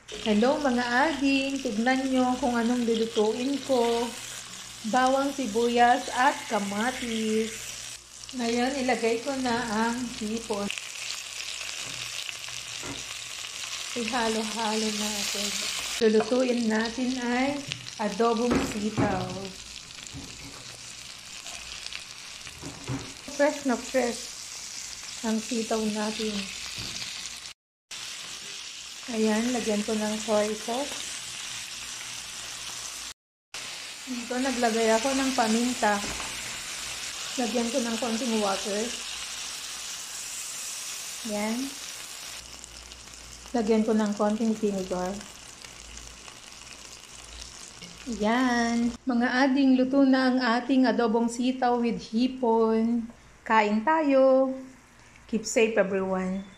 Hello mga ading, tignan nyo kung anong lulutuin ko. Bawang sibuyas at kamatis. Ngayon ilagay ko na ang hipon. Ihalo-halo natin. Lulutuin natin ay adobong sitaw. Fresh na fresh ang sitaw natin. Ayan, lagyan ko ng soy sauce. Dito naglagay ako ng paminta. Lagyan ko ng konting water. Ayan. Lagyan ko ng konting vinegar. Ayan. Mga ading, luto na ang ating adobong sitaw with hipon. Kain tayo. Keep safe everyone.